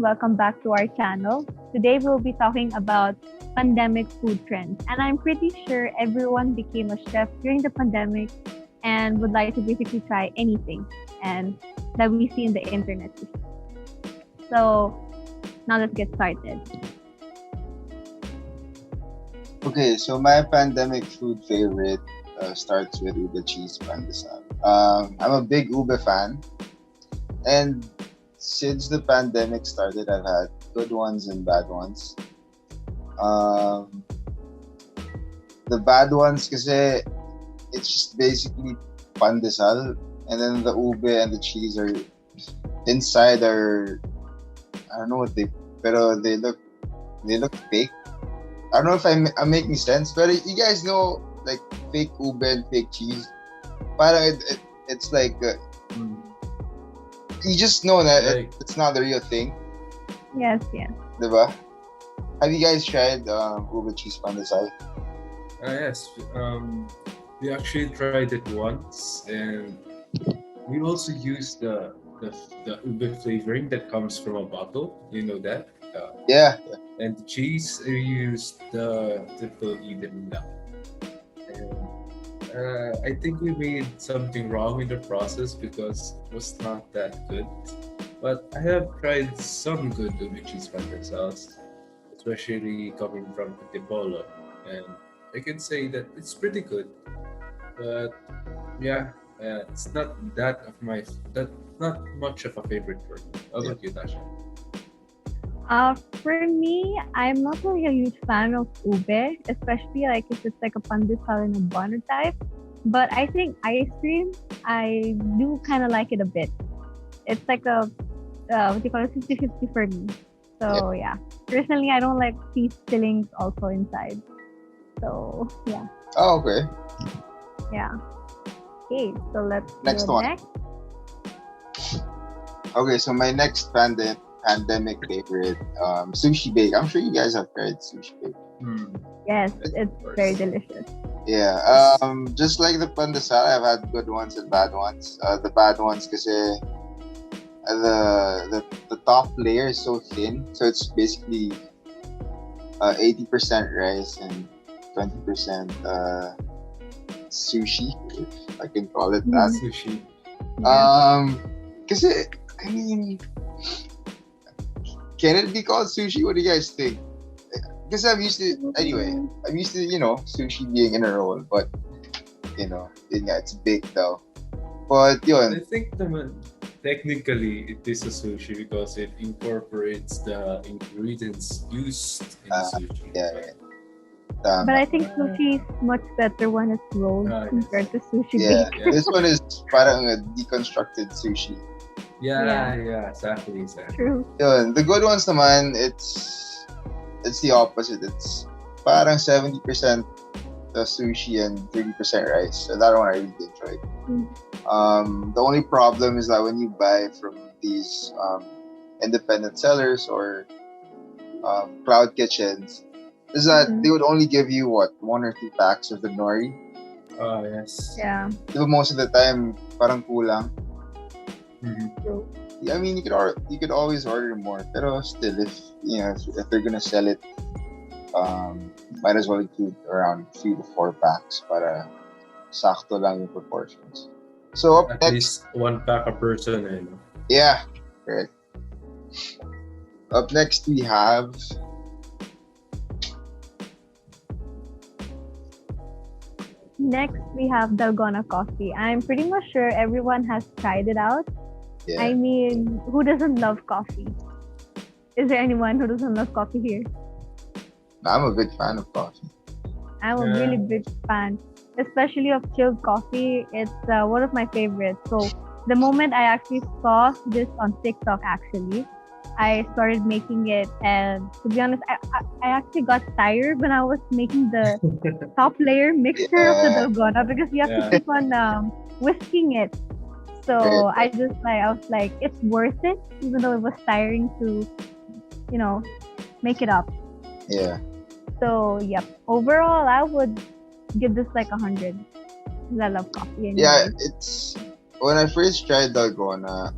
Welcome back to our channel. Today we'll be talking about pandemic food trends. And I'm pretty sure everyone became a chef during the pandemic and would like to basically try anything and that we see in the internet. So now let's get started. Okay, so my pandemic food favorite starts with ube cheese pandesal. I'm a big ube fan, and since the pandemic started, I've had good ones and bad ones. Um, the bad ones, kasi it's just basically pandesal, and then the ube and the cheese are inside are I don't know what pero they look fake. I don't know if I'm making sense, but you guys know like fake ube and fake cheese. Parang it's like you just know that it's not the real thing. Yes. Diba? Have you guys tried ube cheese pandesal? Yes. We actually tried it once, and we also used the ube flavoring that comes from a bottle. You know that? Yeah. And the cheese, we used the typical Eden milk. And I think we made something wrong in the process because it was not that good. But I have tried some good ube cheese pandesals, especially coming from Antipolo, and I can say that it's pretty good. But yeah, it's not not much of a favorite for me. How about you, Tasha? For me, I'm not really a huge fan of ube, especially like if it's like a pandesal in a bun type. But I think ice cream, I do kind of like it a bit. It's like a, what do you call it, 50-50 for me. So yeah. Personally, I don't like cheese fillings also inside. So yeah. Oh, okay. Yeah. Okay, so let's Next go one. next. Okay, so my next pandemic favorite, Sushi Bake. I'm sure you guys have tried Sushi Bake. Yes, it's very delicious. Yeah, just like the pandesal, I've had good ones and bad ones. The bad ones kasi the top layer is so thin, so it's basically 80% rice and 20% sushi, if I can call it that. Sushi. Kasi I mean, can it be called sushi? What do you guys think? Because I'm used to sushi being in a roll, but it's big though. But I think technically it is a sushi because it incorporates the ingredients used in sushi. Yeah. But I think sushi is much better when it's rolled compared to sushi Yeah, bake. this one is parang a deconstructed sushi. Yeah, exactly. True. Yun, the good ones naman, it's the opposite. It's parang 70% the sushi and 30% rice. So that one I really enjoyed. The only problem is that when you buy from these independent sellers or cloud kitchens, is that they would only give you 1 or 2 packs of the nori. Yes. Yeah. Diba most of the time parang kulang. True. Yeah, I mean you could always order more, pero still if they're gonna sell it, might as well include around 3 to 4 packs para sakto lang yung proportions. So up At next, least 1 pack a person, eh, no? yeah, correct. Up next we have Next, we have Dalgona coffee. I'm pretty much sure everyone has tried it out. yeah. I mean, who doesn't love coffee? Is there anyone who doesn't love coffee here? I'm a big fan of coffee. I'm a really big fan, especially of chilled coffee. It's one of my favorites. So the moment I actually saw this on TikTok, I started making it, and to be honest, I actually got tired when I was making the top layer mixture of the dalgona because you have to keep on whisking it. So I was like, it's worth it, even though it was tiring to, make it up. Yeah. So yep, overall I would give this like 100 because I love coffee. Anyway. Yeah, it's when I first tried dalgona,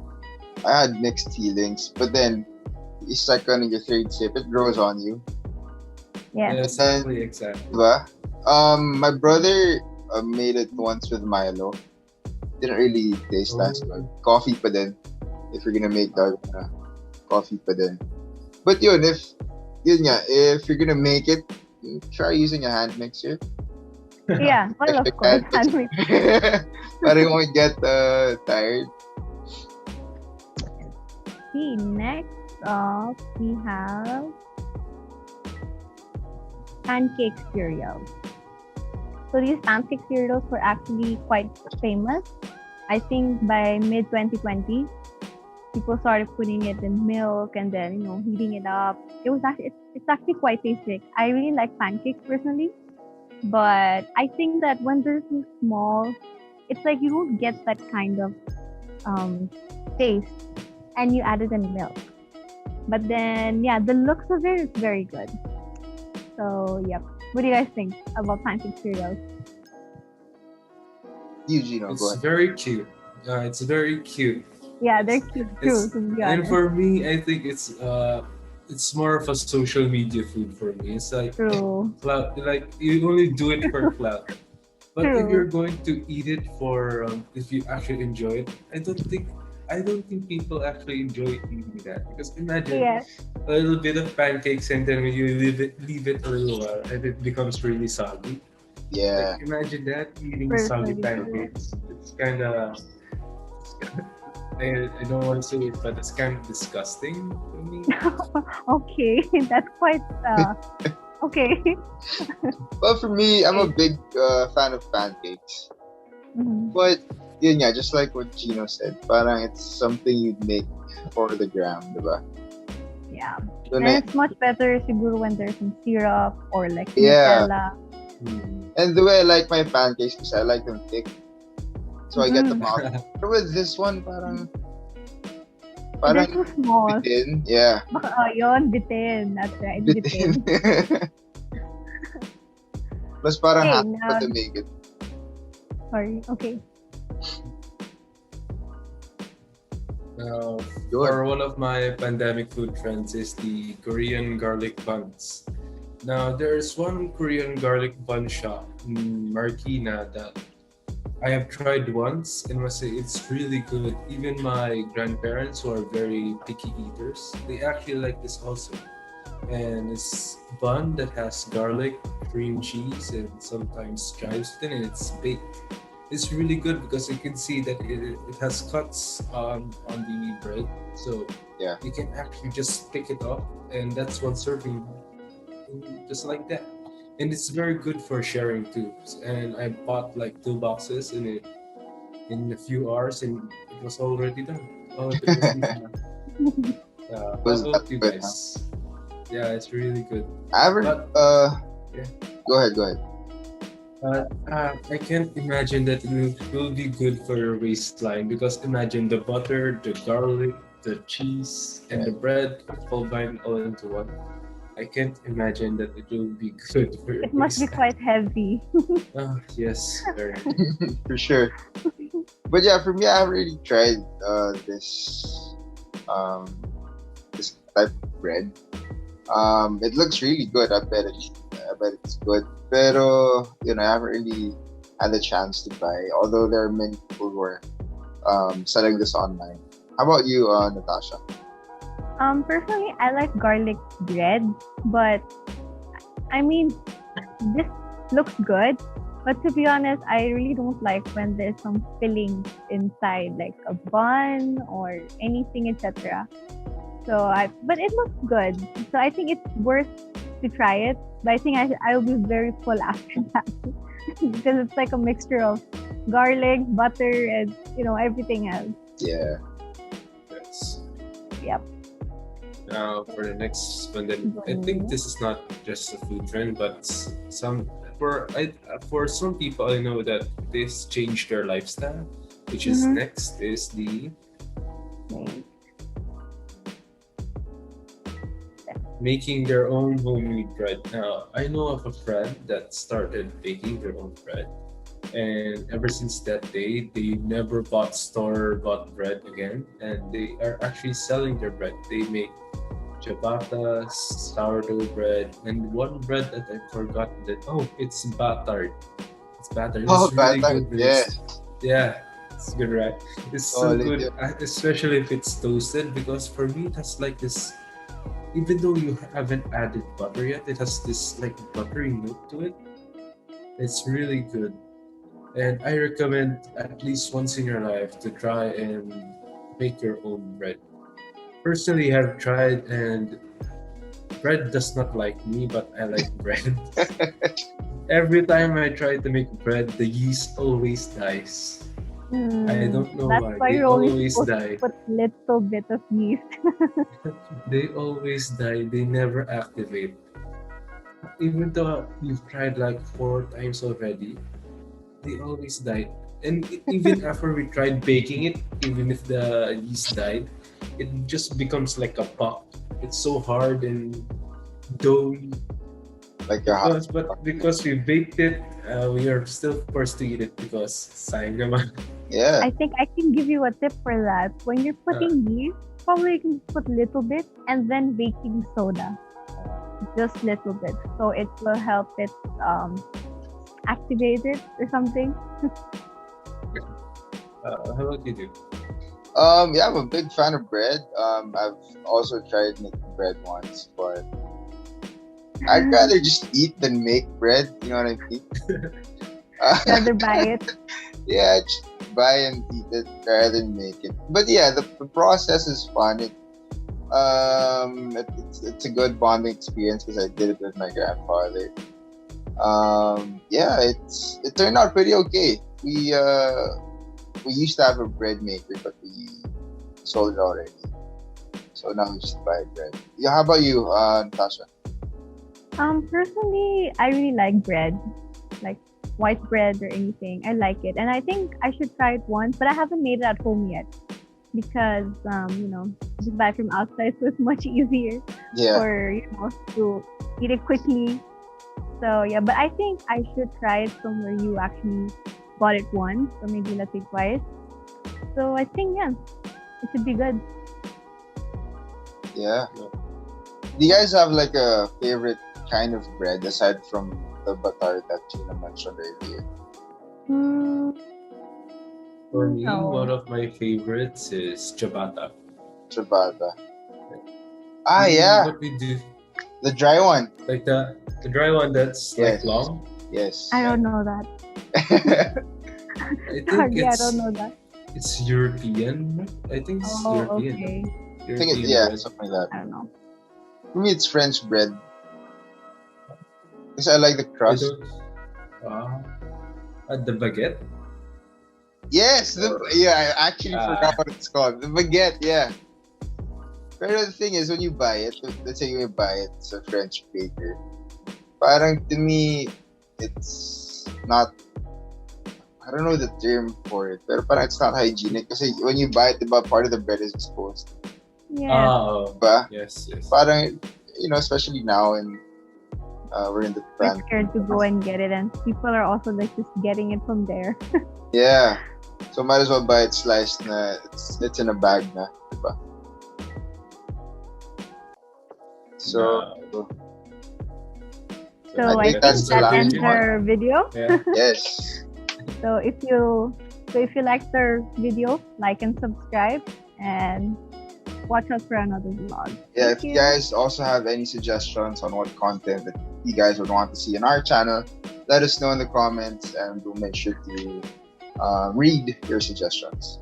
I had mixed feelings, but then your second and your third sip, it grows on you. Yeah. And Exactly, then, exactly. diba? My brother made it once with Milo. Didn't really taste as good. Oh, Coffee pa din. If you're gonna make that, coffee pa din. But yun nga, if you're gonna make it, try using a hand mixer. Yeah. Well, of Electric course. hand mixer. Para you won't get tired. See, next up we have pancake cereals. So these pancake cereals were actually quite famous. I think by mid 2020, people started putting it in milk and then heating it up. It's actually quite tasty. I really like pancakes personally, but I think that when they're too small, it's like you don't get that kind of um, taste, and you add it in milk. But then yeah, the looks of it is very good. So yep. What do you guys think about pancake cereals? Eugene, go it's ahead. very cute. It's very cute. Yeah, they're It's, cute too, it's to be and honest. for me, I think it's more of a social media food for me. It's like True. clout, like you only do it for clout. But if True. you're going to eat it for, if you actually enjoy it, I don't think people actually enjoy eating that, because imagine Yes. a little bit of pancakes and then when you leave it a little while and it becomes really soggy. Like Yeah. imagine that, eating soggy Personally true. pancakes. It's kind of, I don't want to say it, but it's kind of disgusting for me. Okay, that's quite okay. Well, for me, I'm a Okay. big fan of pancakes. Mhm. But, yun nga, just like what Gino said, parang it's something you'd make for the gram, diba? Yeah. Yun And eh, it's much better siguro when there's some syrup or like yeah. Nutella. And the way I like my pancakes, because I like them thick, so I get them Mm. out. But with this one, parang They're parang too small. bitin. Yeah, Baka, yun, bitin. That's right, bitin. bitin. Plus parang Okay, hassle pa now, to make it. sorry. Okay. Now, Yun. or one of my pandemic food trends is the Korean garlic buns. Now, there's one Korean garlic bun shop in Marikina that I have tried once and must say it's really good. Even my grandparents, who are very picky eaters, they actually like this also. And it's bun that has garlic, cream cheese, and sometimes chives within it. It's baked. It's really good because you can see that it has cuts on the bread, so Yeah. you can actually just pick it up, and that's one serving, just like that. And it's very good for sharing too. And I bought like 2 boxes in a few hours, and it was already done. All of it was eaten. How Was that about you good, huh? guys? Yeah, it's really good. I haven't, But yeah. go ahead. I can't imagine that it will be good for your waistline, because imagine the butter, the garlic, the cheese, and the Yeah. bread combined all into one. I can't imagine that it will be good for your It must be waistline. quite heavy. Oh, yes, very. For sure. But yeah, for me, I haven't really tried this um this type of bread. It looks really good. I bet it's good. Pero I haven't really had the chance to buy. Although there are many people who are selling this online. How about you, Natasha? Personally, I like garlic bread, but I mean, this looks good. But to be honest, I really don't like when there's some filling inside, like a bun or anything, etc. But it looks good. So I think it's worth to try it. But I think I will be very full after that because it's like a mixture of garlic, butter, and everything else. Yeah. Yes. Yep. Now for the next one, then I think this is not just a food trend, but for some people I know that this changed their lifestyle, which is Mhm. next is the Okay. making their own homemade bread. Now, I know of a friend that started baking their own bread, and ever since that day, they never bought store-bought bread again, and they are actually selling their bread. They make ciabatta, sourdough bread, and one bread that I forgot that. Oh, it's battered. It's battered. Oh, It's really battered. good. When Yeah. yeah, it's good, right? It's so Solid. good, Yeah. especially if it's toasted. Because for me, it has like this. Even though you haven't added butter yet, it has this like buttery note to it. It's really good. And I recommend at least once in your life to try and make your own bread. Personally, I've tried, and bread does not like me, but I like bread. Every time I try to make bread, the yeast always dies. I don't know That's why. why They you're only always supposed to die. put little bit of yeast. They always die. They never activate. Even though you've tried like 4 times already, they always die. And even after we tried baking it, even if the yeast died, it just becomes like a puck. It's so hard and doughy. Like a hot. Because we baked it, we are still forced to eat it because sayang naman. Yeah. I think I can give you a tip for that. When you're putting yeast, probably you can put little bit and then baking soda. Just little bit. So it will help it activate it or something. How about you do? Yeah, I'm a big fan of bread. I've also tried making bread once, but I'd rather just eat than make bread. You know what I mean? Rather buy it. Yeah, just buy and eat it rather than make it. But yeah, the process is fun. It's a good bonding experience because I did it with my grandfather. Yeah, it turned out pretty okay. We used to have a bread maker, but we sold it already. So now we just buy bread. Yeah, how about you, Natasha? Personally, I really like bread, like white bread or anything. I like it, and I think I should try it once, but I haven't made it at home yet because just buy from outside, so it's much easier Yeah, for to eat it quickly. So yeah, but I think I should try it somewhere you actually bought it once or maybe let's say twice. So I think it should be good. yeah. Do you guys have like a favorite kind of bread aside from the batar that Gina mentioned earlier? Hmm, For me, one no. of my favorites is ciabatta. Ciabatta. Ah, yeah, What we do, the dry one. like the dry one that's like Yes, long. yes. I don't know that. I think Sorry, I don't know that. it's European. I think it's Oh, European. okay. I think it's European bread. something like I that. don't know. For me, it's French bread because I like the I crust. don't. Ah, the baguette. Yes, I actually forgot Ah, what it's called. The baguette, yeah. But the thing is, when you buy it, let's say you buy it, it's a French baker. Parang to me, it's not. I don't know the term for it, but parang it's not hygienic. Because when you buy it, diba, part of the bread is exposed. Yes. oh, But yes, yes. parang, especially now and we're in the We're pan. scared to go and get it, and people are also like just getting it from there. Yeah. So might as well buy it sliced na it's in a bag na, diba? So No. So I I think think that's the that last ends one. our video. Yeah. yes. So if you liked our video, like and subscribe and watch us for another vlog. Yeah, Thank if you you. guys also have any suggestions on what content that you guys would want to see on our channel, let us know in the comments and we'll make sure to read your suggestions.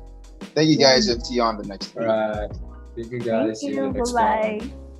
Thank you guys and see you on the next video. Alright. Thank you Thank guys. See you in you. the next Bye one. bye.